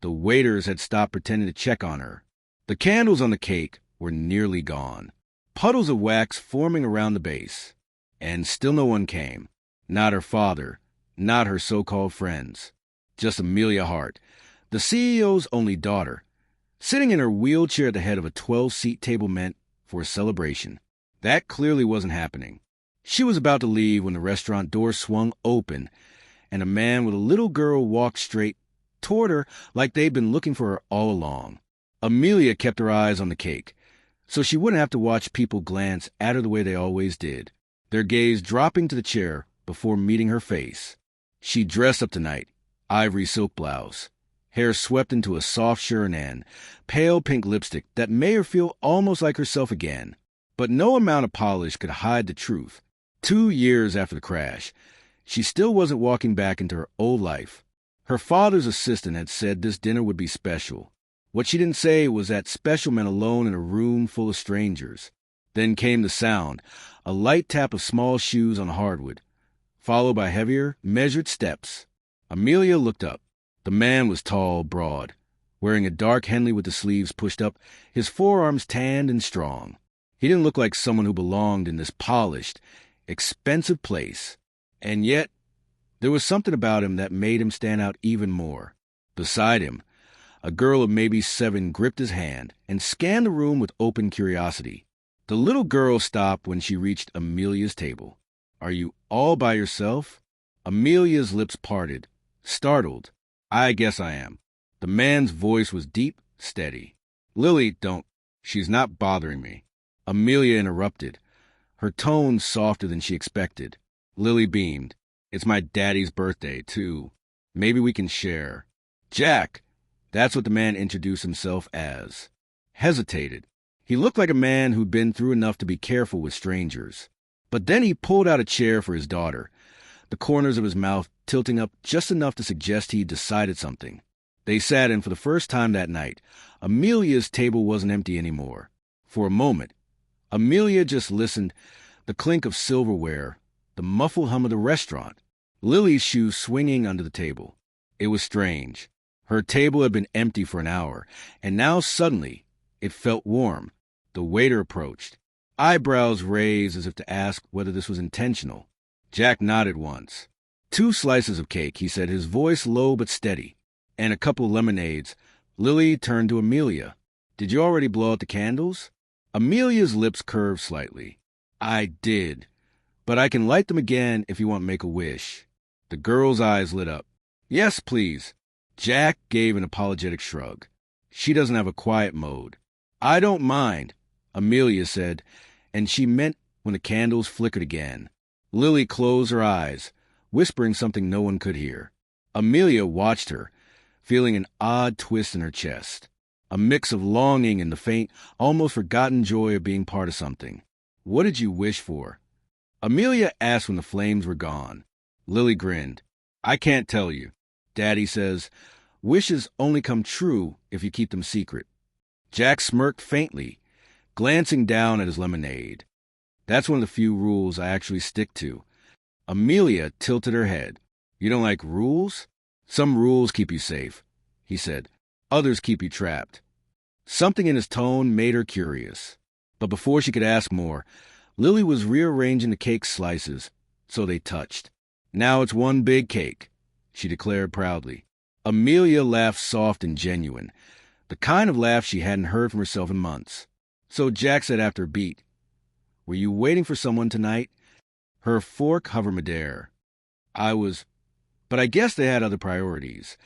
The waiters had stopped pretending to check on her. The candles on the cake were nearly gone, puddles of wax forming around the base. And still no one came. Not her father, not her so-called friends. Just Amelia Hart, the CEO's only daughter, sitting in her wheelchair at the head of a 12-seat table meant for a celebration. That clearly wasn't happening. She was about to leave when the restaurant door swung open, and a man with a little girl walked straight toward her like they'd been looking for her all along. Amelia kept her eyes on the cake, so she wouldn't have to watch people glance at her the way they always did, their gaze dropping to the chair before meeting her face. She dressed up tonight, ivory silk blouse, hair swept into a soft chignon, pale pink lipstick that made her feel almost like herself again. But no amount of polish could hide the truth. 2 years after the crash, she still wasn't walking back into her old life. Her father's assistant had said this dinner would be special. What she didn't say was that special meant alone in a room full of strangers. Then came the sound, a light tap of small shoes on hardwood, followed by heavier, measured steps. Amelia looked up. The man was tall, broad, wearing a dark Henley with the sleeves pushed up, his forearms tanned and strong. He didn't look like someone who belonged in this polished, expensive place. And yet, there was something about him that made him stand out even more. Beside him, a girl of maybe 7 gripped his hand and scanned the room with open curiosity. The little girl stopped when she reached Amelia's table. "Are you all by yourself?" Amelia's lips parted, startled. "I guess I am." The man's voice was deep, steady. "Lily, don't. She's not bothering me." Amelia interrupted, her tone softer than she expected. Lily beamed. "It's my daddy's birthday, too. Maybe we can share." "Jack!" That's what the man introduced himself as. Hesitated. He looked like a man who'd been through enough to be careful with strangers. But then he pulled out a chair for his daughter, the corners of his mouth tilting up just enough to suggest he'd decided something. They sat in for the first time that night. Amelia's table wasn't empty anymore. For a moment, Amelia just listened, the clink of silverware, the muffled hum of the restaurant, Lily's shoes swinging under the table. It was strange. Her table had been empty for an hour, and now suddenly it felt warm. The waiter approached, eyebrows raised as if to ask whether this was intentional. Jack nodded once. 2 slices of cake, he said, his voice low but steady, and a couple lemonades. Lily turned to Amelia. "Did you already blow out the candles?" Amelia's lips curved slightly. "I did, but I can light them again if you want to make a wish." The girl's eyes lit up. "Yes, please." Jack gave an apologetic shrug. "She doesn't have a quiet mode." "I don't mind," Amelia said, and she meant when the candles flickered again. Lily closed her eyes, whispering something no one could hear. Amelia watched her, feeling an odd twist in her chest, a mix of longing and the faint, almost forgotten joy of being part of something. "What did you wish for?" Amelia asked when the flames were gone. Lily grinned. "I can't tell you. Daddy says wishes only come true if you keep them secret." Jack smirked faintly, glancing down at his lemonade. "That's one of the few rules I actually stick to." Amelia tilted her head. "You don't like rules?" "Some rules keep you safe," he said. "Others keep you trapped." Something in his tone made her curious. But before she could ask more, Lily was rearranging the cake slices, so they touched. "Now it's one big cake," she declared proudly. Amelia laughed soft and genuine, the kind of laugh she hadn't heard from herself in months. So Jack said after a beat, "Were you waiting for someone tonight?" Her fork hovered midair. "I was, but I guess they had other priorities."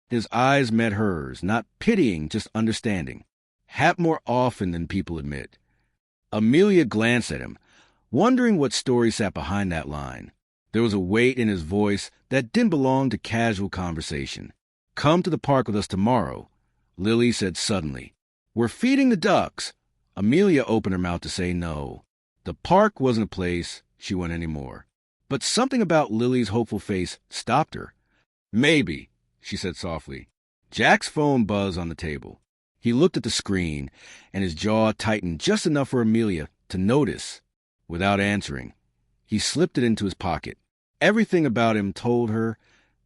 His eyes met hers, not pitying, just understanding. "Hap more often than people admit." Amelia glanced at him, wondering what story sat behind that line. There was a weight in his voice that didn't belong to casual conversation. "Come to the park with us tomorrow," Lily said suddenly. "We're feeding the ducks." Amelia opened her mouth to say no. The park wasn't a place she went anymore. But something about Lily's hopeful face stopped her. "Maybe," she said softly. Jack's phone buzzed on the table. He looked at the screen, and his jaw tightened just enough for Amelia to notice. Without answering, he slipped it into his pocket. Everything about him told her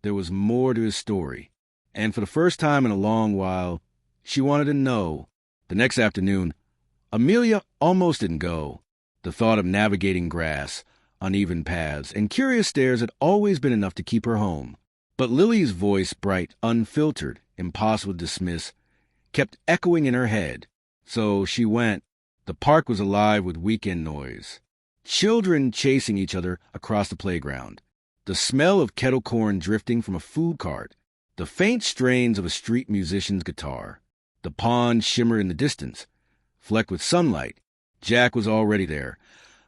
there was more to his story. And for the first time in a long while, she wanted to know. The next afternoon, Amelia almost didn't go. The thought of navigating grass, uneven paths, and curious stares had always been enough to keep her home. But Lily's voice, bright, unfiltered, impossible to dismiss, kept echoing in her head. So she went. The park was alive with weekend noise. Children chasing each other across the playground. The smell of kettle corn drifting from a food cart. The faint strains of a street musician's guitar. The pond shimmered in the distance, flecked with sunlight. Jack was already there,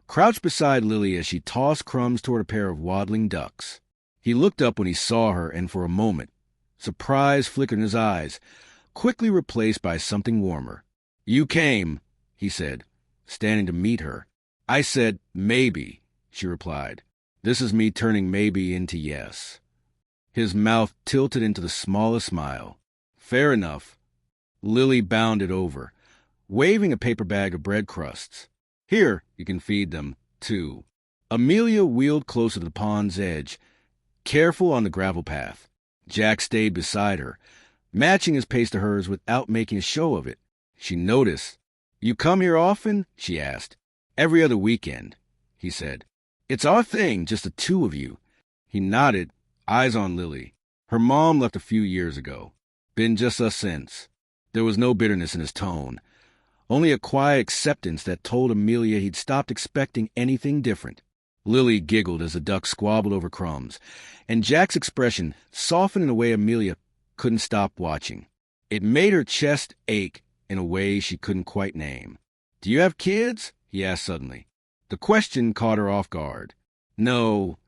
crouched beside Lily as she tossed crumbs toward a pair of waddling ducks. He looked up when he saw her, and for a moment, surprise flickered in his eyes, quickly replaced by something warmer. "You came," he said, standing to meet her. "I said maybe," she replied. "This is me turning maybe into yes." His mouth tilted into the smallest smile. "Fair enough." Lily bounded over, waving a paper bag of bread crusts. "Here, you can feed them, too." Amelia wheeled closer to the pond's edge, careful on the gravel path. Jack stayed beside her, matching his pace to hers without making a show of it. She noticed. "You come here often?" she asked. "Every other weekend," he said. "It's our thing, just the two of you." He nodded, eyes on Lily. "Her mom left a few years ago. Been just us since." There was no bitterness in his tone, only a quiet acceptance that told Amelia he'd stopped expecting anything different. Lily giggled as the duck squabbled over crumbs, and Jack's expression softened in a way Amelia couldn't stop watching. It made her chest ache in a way she couldn't quite name. "Do you have kids?" he asked suddenly. The question caught her off guard. "No,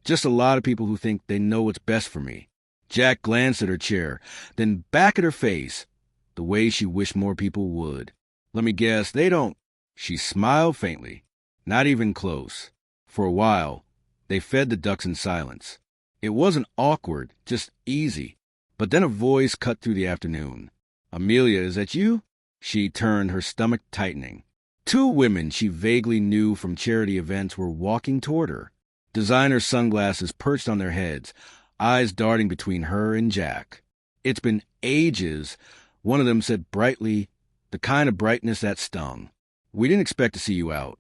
just a lot of people who think they know what's best for me." Jack glanced at her chair, then back at her face, the way she wished more people would. "Let me guess, they don't—" She smiled faintly. "Not even close." For a while, they fed the ducks in silence. It wasn't awkward, just easy. But then a voice cut through the afternoon. "Amelia, is that you?" She turned, her stomach tightening. Two women she vaguely knew from charity events were walking toward her. Designer sunglasses perched on their heads, eyes darting between her and Jack. "It's been ages," one of them said brightly, the kind of brightness that stung. "We didn't expect to see you out."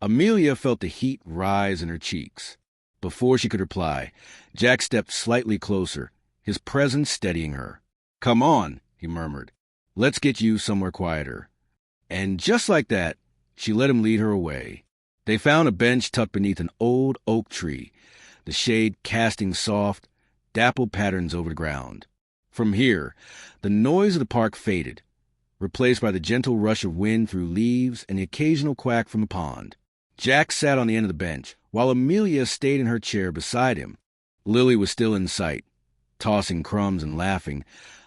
Amelia felt the heat rise in her cheeks. Before she could reply, Jack stepped slightly closer, his presence steadying her. "Come on," he murmured. "Let's get you somewhere quieter." And just like that, she let him lead her away. They found a bench tucked beneath an old oak tree, the shade casting soft, dappled patterns over the ground. From here, the noise of the park faded, replaced by the gentle rush of wind through leaves and the occasional quack from the pond. Jack sat on the end of the bench, while Amelia stayed in her chair beside him. Lily was still in sight, tossing crumbs and laughing,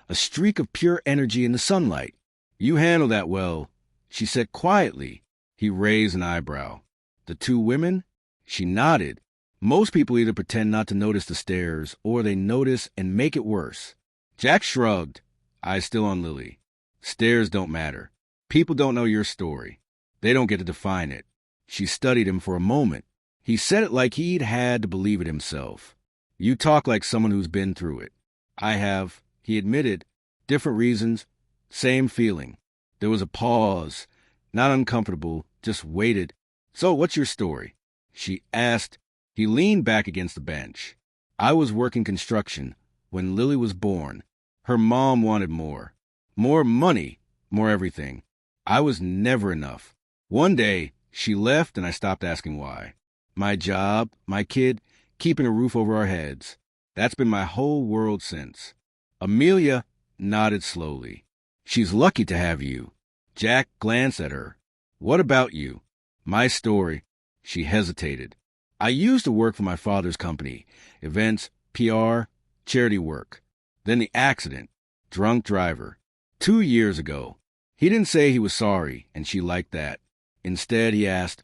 a streak of pure energy in the sunlight. "You handle that well," she said quietly. He raised an eyebrow. "The two women?" She nodded. Most people either pretend not to notice the stares, or they notice and make it worse. Jack shrugged, eyes still on Lily. "Stares don't matter. People don't know your story. They don't get to define it." She studied him for a moment. He said it like he'd had to believe it himself. "You talk like someone who's been through it." "I have," he admitted. "Different reasons, same feeling." There was a pause, not uncomfortable, just waited. "So what's your story?" she asked. He leaned back against the bench. "I was working construction when Lily was born. Her mom wanted more. More money, more everything. I was never enough. One day, she left and I stopped asking why. My job, my kid, keeping a roof over our heads. That's been my whole world since." Amelia nodded slowly. "She's lucky to have you." Jack glanced at her. "What about you?" "My story." She hesitated. "I used to work for my father's company. Events, PR, charity work. Then the accident. Drunk driver. 2 years ago. He didn't say he was sorry, and she liked that. Instead, he asked,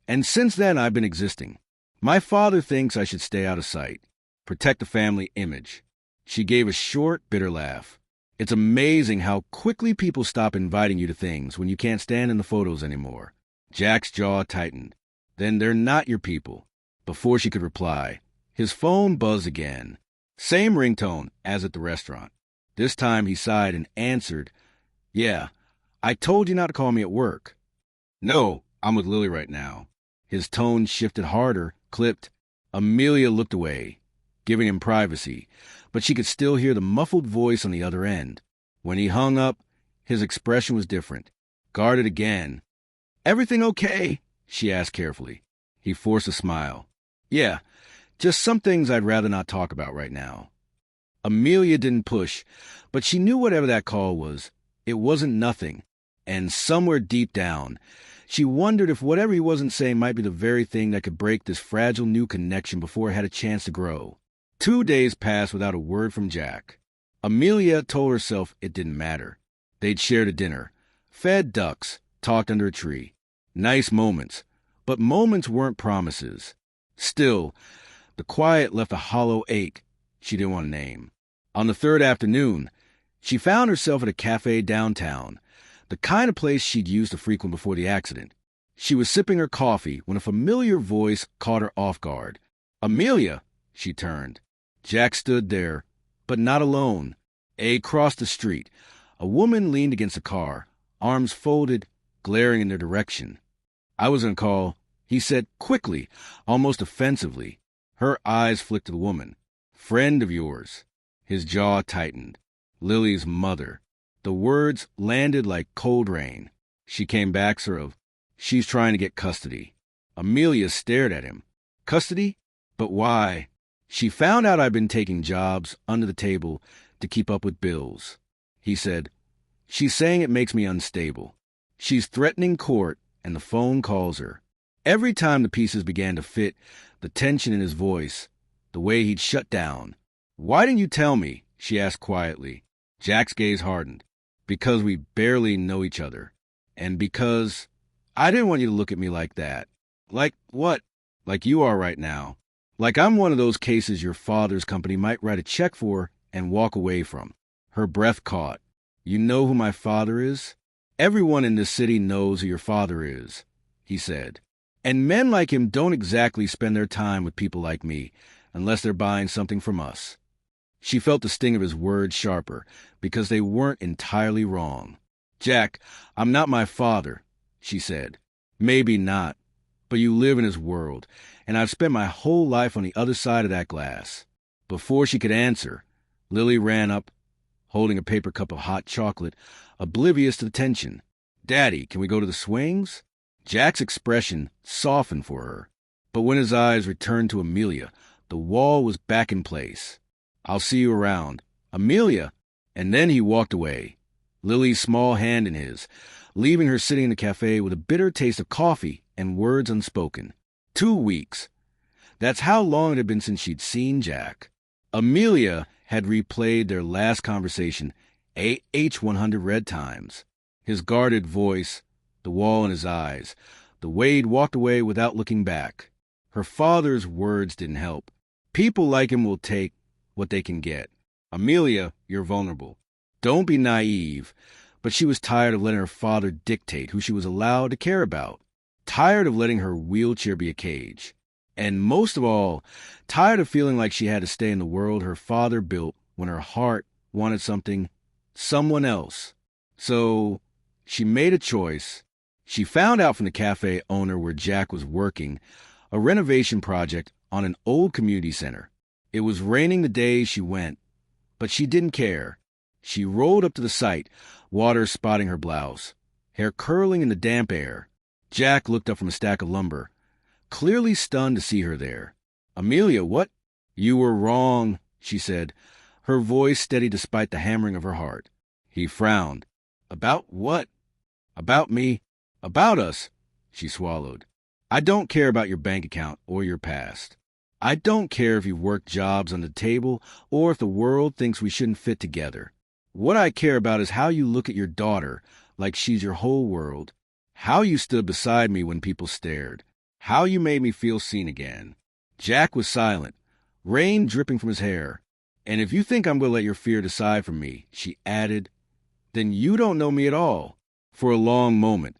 and since then I've been existing. My father thinks I should stay out of sight. Protect the family image." She gave a short, bitter laugh. "It's amazing how quickly people stop inviting you to things when you can't stand in the photos anymore." Jack's jaw tightened. "Then they're not your people." Before she could reply, his phone buzzed again. Same ringtone as at the restaurant. This time he sighed and answered, "Yeah, I told you not to call me at work." "No, I'm with Lily right now." His tone shifted harder, clipped. Amelia looked away, giving him privacy, but she could still hear the muffled voice on the other end. When he hung up, his expression was different, guarded again. "Everything okay?" she asked carefully. He forced a smile. "Yeah, just some things I'd rather not talk about right now." Amelia didn't push, but she knew whatever that call was, it wasn't nothing. And somewhere deep down, she wondered if whatever he wasn't saying might be the very thing that could break this fragile new connection before it had a chance to grow. 2 days passed without a word from Jack. Amelia told herself it didn't matter. They'd shared a dinner, fed ducks, talked under a tree. Nice moments, but moments weren't promises. Still, the quiet left a hollow ache she didn't want to name. On the 3rd afternoon, she found herself at a cafe downtown, the kind of place she'd used to frequent before the accident. She was sipping her coffee when a familiar voice caught her off guard. "Amelia!" She turned. Jack stood there, but not alone. Across the street, a woman leaned against a car, arms folded, glaring in their direction. "I was on call," he said quickly, almost offensively. Her eyes flicked to the woman. "Friend of yours." His jaw tightened. Lily's mother. The words landed like cold rain. She came back, sort of. "She's trying to get custody." Amelia stared at him. "Custody? But why?" "She found out I've been taking jobs under the table to keep up with bills." He said, "She's saying it makes me unstable. She's threatening court, and the phone calls her." Every time the pieces began to fit, the tension in his voice, the way he'd shut down. "Why didn't you tell me?" she asked quietly. Jack's gaze hardened. "Because we barely know each other. And because I didn't want you to look at me like that." "Like what?" "Like you are right now. Like I'm one of those cases your father's company might write a check for and walk away from." Her breath caught. "You know who my father is?" "Everyone in this city knows who your father is," he said. "And men like him don't exactly spend their time with people like me, unless they're buying something from us." She felt the sting of his words sharper, because they weren't entirely wrong. "Jack, I'm not my father," she said. "Maybe not, but you live in his world, and I've spent my whole life on the other side of that glass." Before she could answer, Lily ran up, holding a paper cup of hot chocolate, oblivious to the tension. "Daddy, can we go to the swings?" Jack's expression softened for her, but when his eyes returned to Amelia, the wall was back in place. "I'll see you around." "Amelia!" And then he walked away, Lily's small hand in his, leaving her sitting in the cafe with a bitter taste of coffee and words unspoken. 2 weeks. That's how long it had been since she'd seen Jack. Amelia had replayed their last conversation AH-100 read times. His guarded voice, the wall in his eyes, the way he'd walked away without looking back. Her father's words didn't help. People like him will take what they can get. "Amelia, you're vulnerable. Don't be naive." But she was tired of letting her father dictate who she was allowed to care about. Tired of letting her wheelchair be a cage. And most of all, tired of feeling like she had to stay in the world her father built when her heart wanted someone else. So she made a choice. She found out from the cafe owner where Jack was working a renovation project on an old community center. It was raining the day she went, but she didn't care. She rolled up to the site, water spotting her blouse, hair curling in the damp air. Jack looked up from a stack of lumber, clearly stunned to see her there. "Amelia, what?" "You were wrong," she said, her voice steady despite the hammering of her heart. He frowned. "About what?" "About me. About us," she swallowed. "I don't care about your bank account or your past. I don't care if you've worked jobs on the table or if the world thinks we shouldn't fit together. What I care about is how you look at your daughter like she's your whole world, how you stood beside me when people stared, how you made me feel seen again." Jack was silent, rain dripping from his hair. "And if you think I'm going to let your fear decide for me," she added, "then you don't know me at all." For a long moment,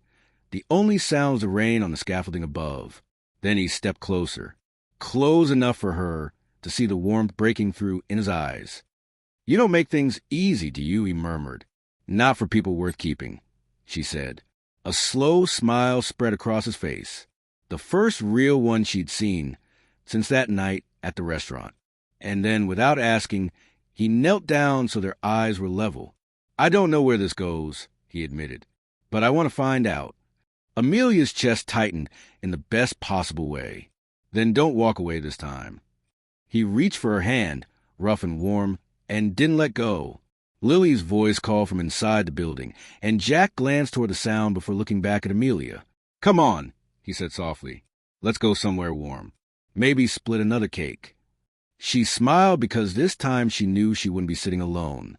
the only sound was the rain on the scaffolding above. Then he stepped closer. Close enough for her to see the warmth breaking through in his eyes. You don't make things easy, do you? He murmured. Not for people worth keeping, she said. A slow smile spread across his face, the first real one she'd seen since that night at the restaurant. And then, without asking, he knelt down so their eyes were level. I don't know where this goes, he admitted, but I want to find out. Amelia's chest tightened in the best possible way. Then don't walk away this time. He reached for her hand, rough and warm, and didn't let go. Lily's voice called from inside the building, and Jack glanced toward the sound before looking back at Amelia. Come on, he said softly. Let's go somewhere warm. Maybe split another cake. She smiled because this time she knew she wouldn't be sitting alone.